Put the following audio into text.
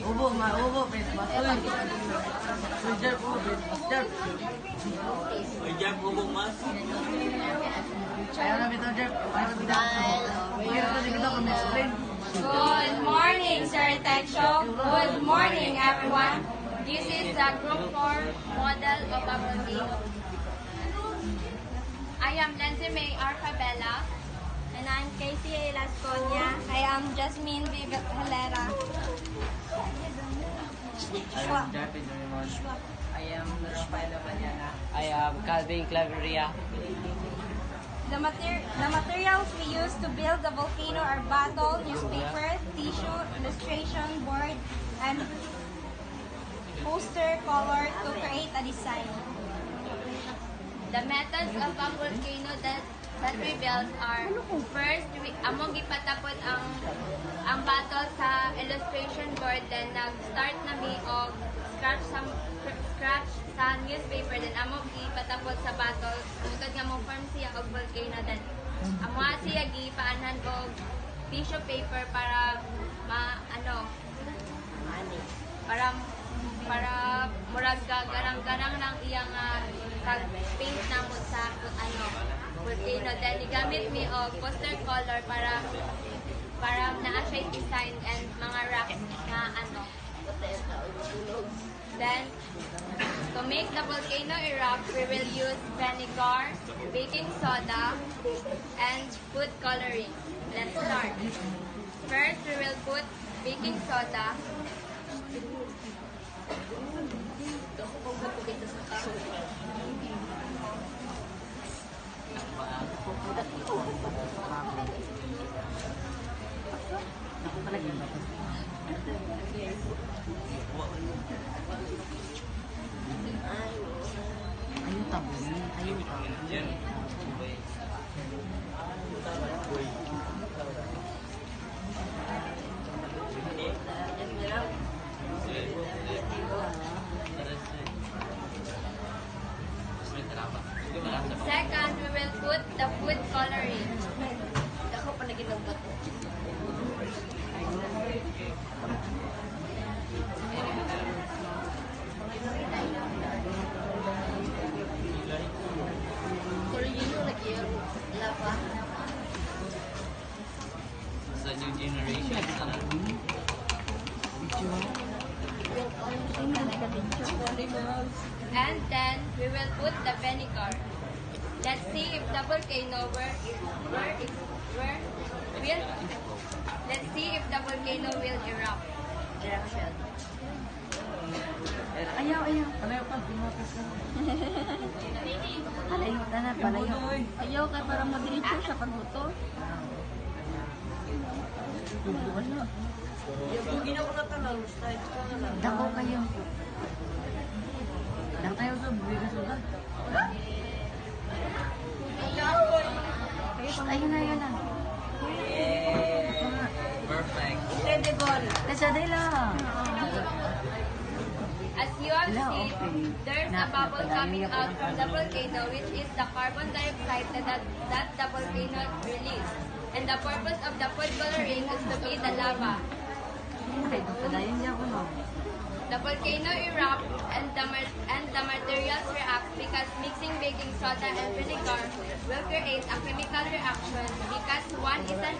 Ubo, maubo, pwede batuloy. Soldier, ubo, pwede batuloy. May jab hubong mas. Ayaw na bitaw, Jeff. Ayaw na bitaw. Ayaw na bitaw kung explain. Good morning, Sir Techo. Good morning, everyone. This is the Group 4 model of a volcano. I am Lindsay May Arcabella. And I'm Casey A. Lasconia. I am Jasmine B. Helera. I am David Raymond. I am Rafaela Banyana. I am Calvin Claveria. The materials we use to build the volcano are bottle, newspaper, tissue, illustration, board, and poster color to create a design. The methods of a volcano that we built are: first, among ipatapot ang bottle sa illustration board, then nag-start nami og scratch sa newspaper, then among ipatapot sa bottle tungkol nga mo form siya og volcano, then amo siya gipaanan og tissue paper para para murag garang-garang lang iyang pag-paint na mo sa volcano. Then igamit mi og poster color para naa siya design and mga rocks na Then, to make the volcano erupt, we will use vinegar, baking soda, and food coloring. Let's start. First, we will put baking soda. Ayaw tabunin. Ayaw tabunin. Second, we will put the food coloring. Ako pa naginagbat. Sa new generation. And then we will put the vinegar. Let's see if the volcano will erupt. Ayaw. Palayo pa. Pinakas ka. Palayo na. Palayo. Ayaw ka para madiretso sa pagbuto. Wala. Dako kayo. Dako kayo sa bigas ulit. Ayun na. Perfect. Nasa dila. As you have seen, there's a bubble coming out from the volcano, which is the carbon dioxide that the volcano released. And the purpose of the food coloring is to be the lava. Padayon niya ako, no? The volcano erupts and the materials react because mixing baking soda and vinegar will create a chemical reaction because one is an